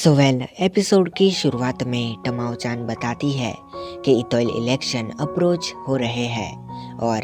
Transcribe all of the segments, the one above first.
Episode की शुरुआत में टमाओ-चान बताती है कि इतोइल इलेक्शन अप्रोच हो रहे हैं और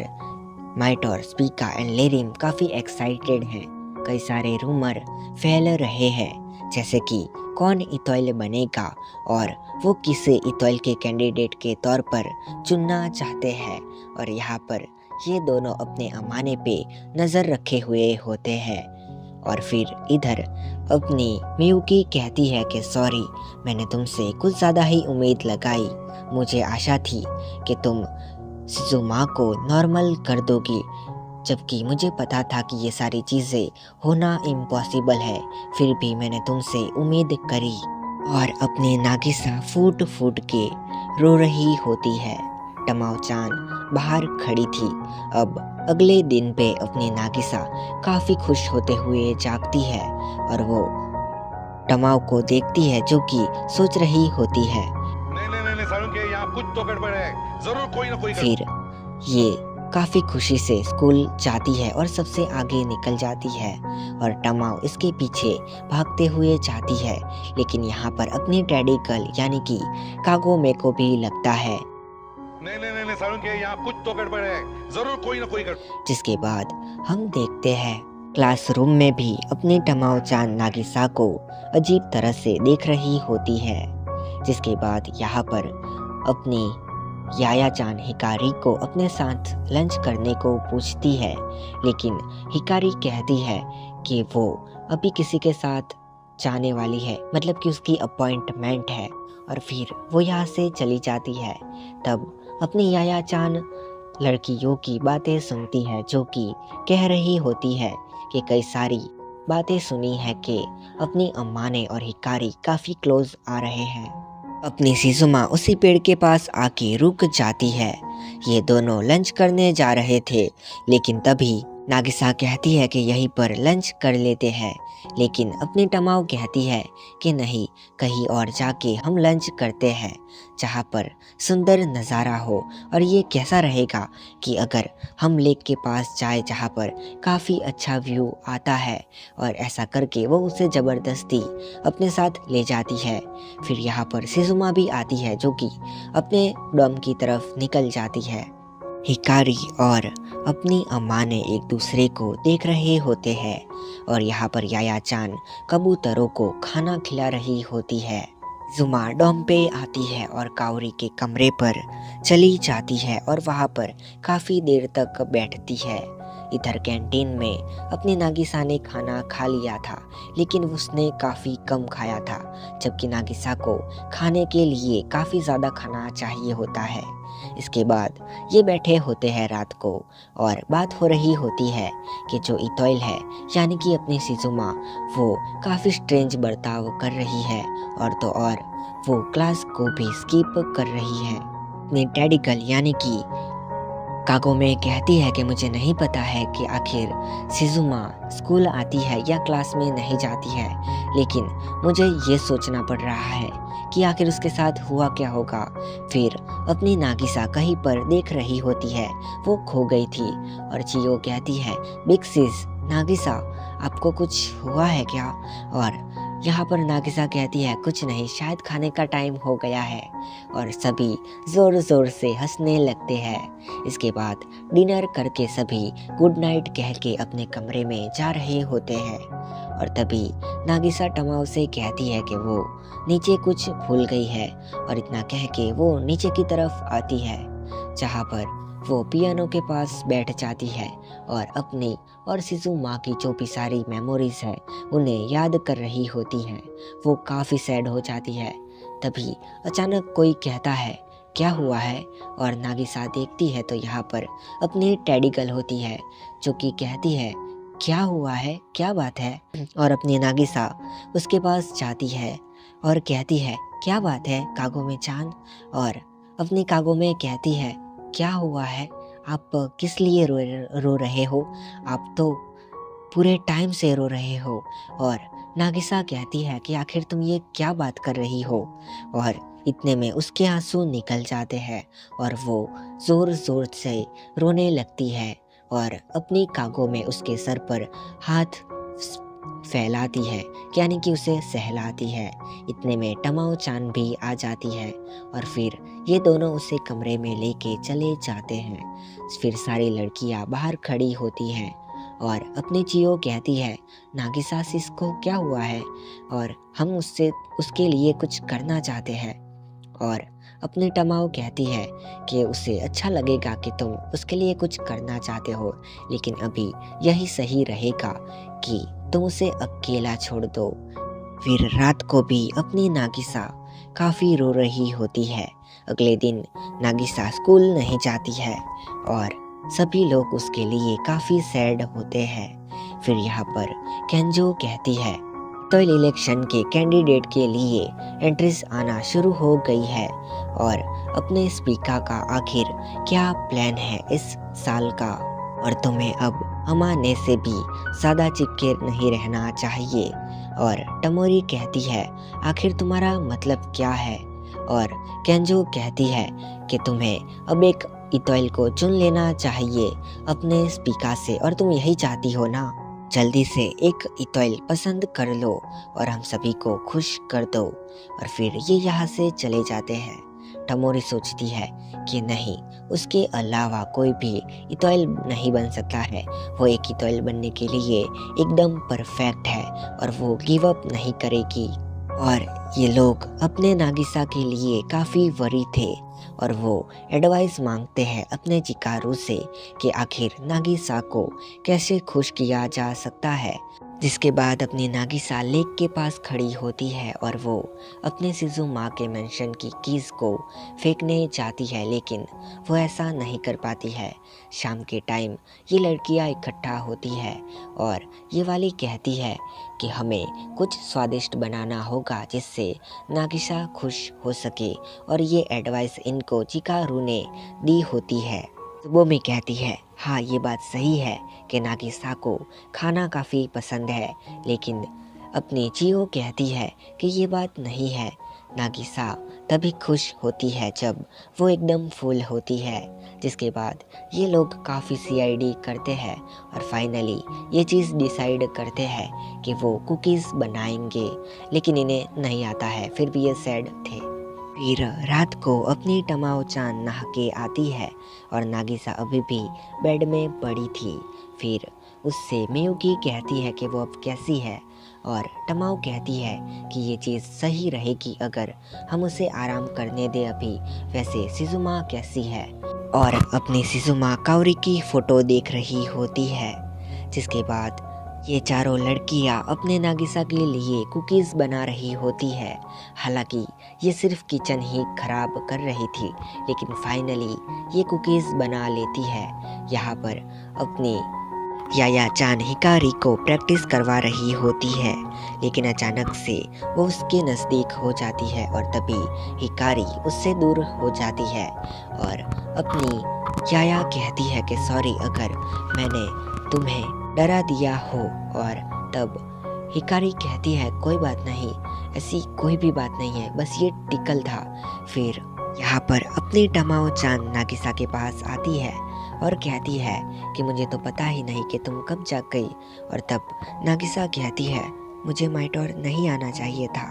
माइट और स्पीका एंड लेरिम काफ़ी एक्साइटेड हैं। कई सारे रूमर फैल रहे हैं जैसे कि कौन इतोइल बनेगा और वो किसे इतोइल के कैंडिडेट के तौर पर चुनना चाहते हैं। और यहाँ पर ये दोनों अपने अमाने पे नज़र रखे हुए होते हैं। और फिर इधर अपनी मियुकी कहती है कि सॉरी, मैंने तुमसे कुछ ज़्यादा ही उम्मीद लगाई। मुझे आशा थी कि तुम शिजुमा को नॉर्मल कर दोगी, जबकि मुझे पता था कि ये सारी चीज़ें होना इम्पॉसिबल है। फिर भी मैंने तुमसे उम्मीद करी। और अपनी नागिसा फूट फूट के रो रही होती है। टमाओ-चान बाहर खड़ी थी। अब अगले दिन पे अपनी नागिसा काफ़ी खुश होते हुए जागती है और वो टमाओ को देखती है जो कि सोच रही होती है। नहीं नहीं नहीं, सारुके, यहाँ कुछ तो गड़बड़ है, जरूर कोई ना कोई फिर ये काफ़ी खुशी से स्कूल जाती है और सबसे आगे निकल जाती है और टमाओ इसके पीछे भागते हुए जाती है। लेकिन यहाँ पर अपनी डैडी गर्ल यानी कि कागोमे को भी लगता है, नहीं नहीं नहीं, सारुके, यहाँ कुछ तो गड़बड़ है, जरूर कोई ना कोई गड़बड़। जिसके बाद हम देखते हैं क्लासरूम में भी अपनी टमाओ-चान नागिसा को अजीब तरह से देख रही होती है। जिसके बाद यहाँ पर अपनी याया-चान हिकारी को अपने साथ लंच करने को पूछती है, लेकिन हिकारी कहती है कि वो अभी किसी के साथ जाने वाली है, मतलब कि उसकी अपॉइंटमेंट है। और फिर वो यहाँ से चली जाती है। तब अपनी याया-चान लड़कियों की बातें सुनती है जो कि कह रही होती है कि कई सारी बातें सुनी है कि अपनी अम्माने और हिकारी काफ़ी क्लोज आ रहे हैं। अपनी शिजुमा उसी पेड़ के पास आके रुक जाती है। ये दोनों लंच करने जा रहे थे, लेकिन तभी नागिसा कहती है कि यहीं पर लंच कर लेते हैं। लेकिन अपनी टमाओ कहती है कि नहीं, कहीं और जाके हम लंच करते हैं जहाँ पर सुंदर नज़ारा हो। और ये कैसा रहेगा कि अगर हम लेक के पास जाए जहाँ पर काफ़ी अच्छा व्यू आता है। और ऐसा करके वो उसे ज़बरदस्ती अपने साथ ले जाती है। फिर यहाँ पर शिजुमा भी आती है जो कि अपने डॉम की तरफ निकल जाती है। हिकारी और अपनी अम्मा ने एक दूसरे को देख रहे होते हैं और यहाँ पर याया-चान कबूतरों को खाना खिला रही होती है। जुमा डॉम पे आती है और काओरी के कमरे पर चली जाती है और वहाँ पर काफ़ी देर तक बैठती है। इधर कैंटीन में अपनी नागिसा ने खाना खा लिया था, लेकिन उसने काफ़ी कम खाया था, जबकि नागिसा को खाने के लिए काफ़ी ज़्यादा खाना चाहिए होता है। इसके बाद ये बैठे होते हैं रात को और बात हो रही होती है कि जो इतोइल है यानी कि अपनी शिजुमा, वो काफ़ी स्ट्रेंज बर्ताव कर रही है और तो और वो क्लास को भी स्किप कर रही है। अपनी डैडी गर्ल यानी कि कागोमे कहती है कि मुझे नहीं पता है कि आखिर शिजुमा स्कूल आती है या क्लास में नहीं जाती है, लेकिन मुझे ये सोचना पड़ रहा है कि आखिर उसके साथ हुआ क्या होगा। फिर अपनी नागिसा कहीं पर देख रही होती है, वो खो गई थी। और चियो कहती है, बिग सिस, नागिसा, आपको कुछ हुआ है क्या? और यहाँ पर नागिसा कहती है, कुछ नहीं, शायद खाने का टाइम हो गया है। और सभी ज़ोर ज़ोर से हंसने लगते हैं। इसके बाद डिनर करके सभी गुड नाइट कह के अपने कमरे में जा रहे होते हैं। और तभी नागिसा टमाओ से कहती है कि वो नीचे कुछ भूल गई है और इतना कह के वो नीचे की तरफ आती है, जहाँ पर वो पियानो के पास बैठ जाती है और अपनी और शिजुमा की जो भी सारी मेमोरीज है उन्हें याद कर रही होती हैं। वो काफ़ी सैड हो जाती है। तभी अचानक कोई कहता है, क्या हुआ है? और नागिसा देखती है तो यहाँ पर अपनी टेडी गर्ल होती है जो कि कहती है, क्या हुआ है, क्या बात है? और अपनी नागिसा उसके पास जाती है और कहती है, क्या बात है कागोमे-चान? और अपनी कागोमे कहती है, क्या हुआ है? आप किस लिए रो रहे हो? आप तो पूरे टाइम से रो रहे हो। और नागिसा कहती है कि आखिर तुम ये क्या बात कर रही हो? और इतने में उसके आंसू निकल जाते हैं और वो ज़ोर ज़ोर से रोने लगती है और अपनी कागों में उसके सर पर हाथ फैलाती है, यानी कि उसे सहलाती है। इतने में टमाओ चान भी आ जाती है और फिर ये दोनों उसे कमरे में लेके चले जाते हैं। फिर सारी लड़कियां बाहर खड़ी होती हैं और अपनी चियो कहती है, नागिसा सिस को क्या हुआ है और हम उससे उसके लिए कुछ करना चाहते हैं। और अपनी टमाओ कहती है कि उसे अच्छा लगेगा कि तुम उसके लिए कुछ करना चाहते हो, लेकिन अभी यही सही रहेगा कि तुम उसे अकेला छोड़ दो। फिर रात को भी अपनी नागिसा काफ़ी रो रही होती है। अगले दिन नागिसा स्कूल नहीं जाती है और सभी लोग उसके लिए काफ़ी सैड होते हैं। फिर यहाँ पर केंजो कहती है, तो इलेक्शन के कैंडिडेट के लिए एंट्रीज आना शुरू हो गई है और अपने स्पीकर का आखिर क्या प्लान है इस साल का, और तुम्हें अब अमाने से भी सादा चिपके नहीं रहना चाहिए। और टमोरी कहती है, आखिर तुम्हारा मतलब क्या है। और केंजो कहती है कि तुम्हें अब एक इतोइल को चुन लेना चाहिए अपने स्पीकर से, और तुम यही चाहती हो ना। जल्दी से एक इतोइल पसंद कर लो और हम सभी को खुश कर दो। और फिर ये यहाँ से चले जाते हैं। टमोरी सोचती है कि नहीं, उसके अलावा कोई भी इतोइल नहीं बन सकता है। वो एक इतोइल बनने के लिए एकदम परफेक्ट है और वो गिव अप नहीं करेगी। और ये लोग अपने नागिसा के लिए काफ़ी वरी थे और वो एडवाइस मांगते हैं अपने चिकारू से कि आखिर नागिसा को कैसे खुश किया जा सकता है। जिसके बाद अपनी नागिसा लेक के पास खड़ी होती है और वो अपने सिजुमा के मेंशन की कीज़ को फेंकने जाती है, लेकिन वो ऐसा नहीं कर पाती है। शाम के टाइम ये लड़कियां इकट्ठा होती है और ये वाली कहती है कि हमें कुछ स्वादिष्ट बनाना होगा जिससे नागिसा खुश हो सके, और ये एडवाइस इनको चिकारू ने दी होती है। वो भी कहती है, हाँ ये बात सही है कि नागिसा को खाना काफ़ी पसंद है, लेकिन अपनी चियो कहती है कि ये बात नहीं है। नागिसा तभी खुश होती है जब वो एकदम फुल होती है। जिसके बाद ये लोग काफ़ी सीआईडी करते हैं और फाइनली ये चीज़ डिसाइड करते हैं कि वो कुकीज़ बनाएंगे, लेकिन इन्हें नहीं आता है, फिर भी ये सैड थे। फिर रात को अपनी टमाओ चान नहा के आती है और नागिसा अभी भी बेड में पड़ी थी। फिर उससे मियुकी कहती है कि वो अब कैसी है, और टमाओ कहती है कि ये चीज़ सही रहेगी अगर हम उसे आराम करने दें अभी। वैसे सिजुमा कैसी है, और अपनी सिजुमा काओरी की फ़ोटो देख रही होती है। जिसके बाद ये चारों लड़कियां अपने नागिसा के लिए कुकीज़ बना रही होती है। हालांकि ये सिर्फ किचन ही खराब कर रही थी, लेकिन फाइनली ये कुकीज़ बना लेती है। यहाँ पर अपनी याया चान हिकारी को प्रैक्टिस करवा रही होती है, लेकिन अचानक से वो उसके नज़दीक हो जाती है और तभी हिकारी उससे दूर हो जाती है और अपनी याया कहती है कि सॉरी अगर मैंने तुम्हें डरा दिया हो। और तब हिकारी कहती है, कोई बात नहीं, ऐसी कोई भी बात नहीं है, बस ये टिकल था। फिर यहाँ पर अपनी टमाओ चान नागिसा के पास आती है और कहती है कि मुझे तो पता ही नहीं कि तुम कब जाग गई। और तब नागिसा कहती है, मुझे माइटोर नहीं आना चाहिए था।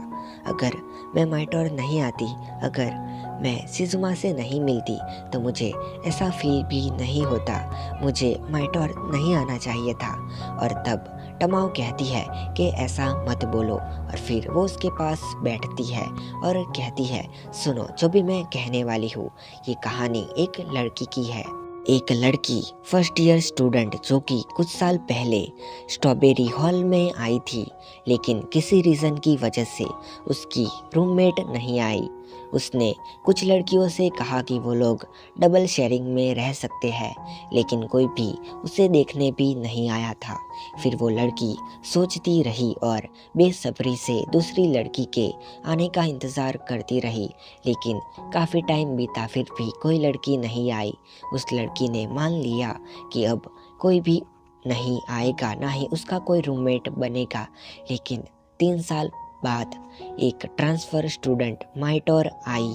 अगर मैं माइटोर नहीं आती, अगर मैं सिजुमा से नहीं मिलती, तो मुझे ऐसा फील भी नहीं होता। मुझे माइटोर नहीं आना चाहिए था। और तब टमाओ कहती है कि ऐसा मत बोलो, और फिर वो उसके पास बैठती है और कहती है, सुनो, जो भी मैं कहने वाली हूँ, ये कहानी एक लड़की की है। एक लड़की फर्स्ट ईयर स्टूडेंट जो कि कुछ साल पहले स्ट्रॉबेरी हॉल में आई थी, लेकिन किसी रीज़न की वजह से उसकी रूममेट नहीं आई। उसने कुछ लड़कियों से कहा कि वो लोग डबल शेयरिंग में रह सकते हैं, लेकिन कोई भी उसे देखने भी नहीं आया था। फिर वो लड़की सोचती रही और बेसब्री से दूसरी लड़की के आने का इंतज़ार करती रही, लेकिन काफ़ी टाइम बीता फिर भी कोई लड़की नहीं आई। उस लड़की ने मान लिया कि अब कोई भी नहीं आएगा, ना ही उसका कोई रूममेट बनेगा। लेकिन 3 साल बाद एक ट्रांसफ़र स्टूडेंट माइटोर आई।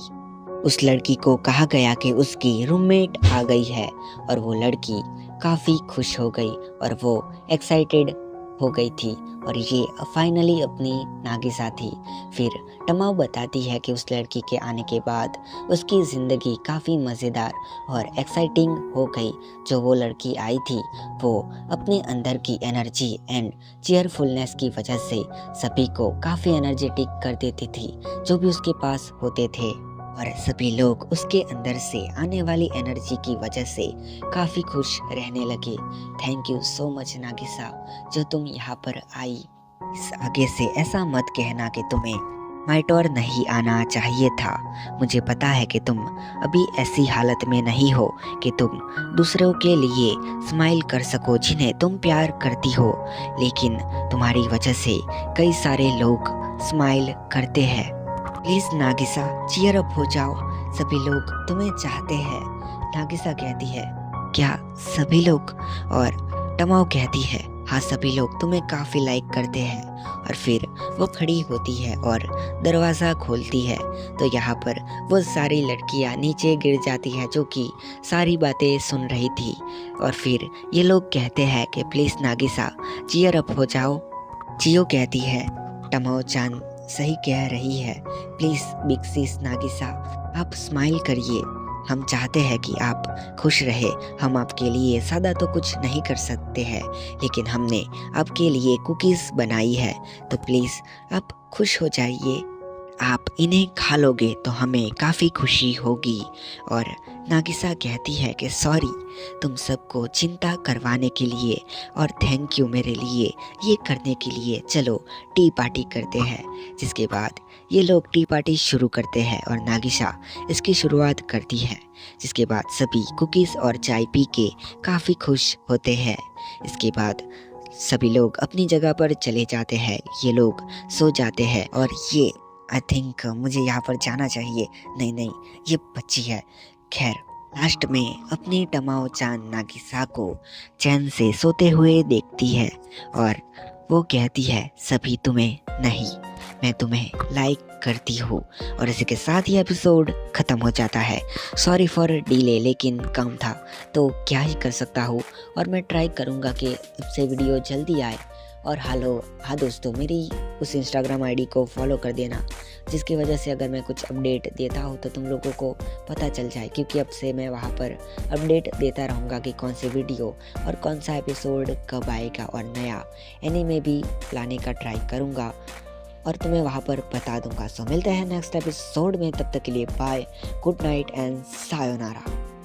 उस लड़की को कहा गया कि उसकी रूममेट आ गई है और वो लड़की काफ़ी खुश हो गई और वो एक्साइटेड हो गई थी और ये फाइनली अपनी नागिसा थी। फिर टमाओ बताती है कि उस लड़की के आने के बाद उसकी ज़िंदगी काफ़ी मज़ेदार और एक्साइटिंग हो गई। जो वो लड़की आई थी वो अपने अंदर की एनर्जी एंड चीयरफुलनेस की वजह से सभी को काफ़ी एनर्जेटिक कर देती थी जो भी उसके पास होते थे, और सभी लोग उसके अंदर से आने वाली एनर्जी की वजह से काफ़ी खुश रहने लगे। थैंक यू सो मच नागिसा, जो तुम यहाँ पर आई। इस आगे से ऐसा मत कहना कि तुम्हें माइटोर नहीं आना चाहिए था। मुझे पता है कि तुम अभी ऐसी हालत में नहीं हो कि तुम दूसरों के लिए स्माइल कर सको जिन्हें तुम प्यार करती हो, लेकिन तुम्हारी वजह से कई सारे लोग स्माइल करते हैं। प्लीज़ नागिसा चीयर अप हो जाओ, सभी लोग तुम्हें चाहते हैं। नागिसा कहती है क्या सभी लोग? और टमाओ कहती है हाँ सभी लोग तुम्हें काफ़ी लाइक करते हैं। और फिर वो खड़ी होती है और दरवाज़ा खोलती है तो यहाँ पर वो सारी लड़कियाँ नीचे गिर जाती है जो कि सारी बातें सुन रही थी। और फिर ये लोग कहते हैं कि प्लीज़ नागिसा चीयर अप हो जाओ। चियो कहती है टमाओ चान सही कह रही है, प्लीज़ बिग सिस नागिसा आप स्माइल करिए, हम चाहते हैं कि आप खुश रहे। हम आपके लिए ज़्यादा तो कुछ नहीं कर सकते हैं, लेकिन हमने आपके लिए कुकीज़ बनाई है तो प्लीज़ आप खुश हो जाइए। आप इन्हें खा लोगे तो हमें काफ़ी खुशी होगी। और नागिसा कहती है कि सॉरी तुम सबको चिंता करवाने के लिए और थैंक यू मेरे लिए ये करने के लिए, चलो टी पार्टी करते हैं। जिसके बाद ये लोग टी पार्टी शुरू करते हैं और नागिसा इसकी शुरुआत करती है। जिसके बाद सभी कुकीज़ और चाय पी के काफ़ी खुश होते हैं। इसके बाद सभी लोग अपनी जगह पर चले जाते हैं, ये लोग सो जाते हैं। और ये आई थिंक मुझे यहाँ पर जाना चाहिए, नहीं ये बच्ची है। खैर लास्ट में अपनी टमाओ चान नागिसा को चैन से सोते हुए देखती है और वो कहती है सभी तुम्हें नहीं, मैं तुम्हें लाइक करती हूँ। और इसी के साथ ही एपिसोड ख़त्म हो जाता है। सॉरी फॉर डिले, लेकिन काम था तो क्या ही कर सकता हूँ। और मैं ट्राई करूँगा कि इससे वीडियो जल्दी आए। और हाँ दोस्तों, मेरी उस इंस्टाग्राम आईडी को फॉलो कर देना, जिसकी वजह से अगर मैं कुछ अपडेट देता हूँ तो तुम लोगों को पता चल जाए, क्योंकि अब से मैं वहाँ पर अपडेट देता रहूँगा कि कौन सी वीडियो और कौन सा एपिसोड कब आएगा, और नया एनीमे भी लाने का ट्राई करूँगा और तुम्हें वहाँ पर बता दूँगा। सो मिलते हैं नेक्स्ट एपिसोड में, तब तक के लिए bye, good night and sayonara.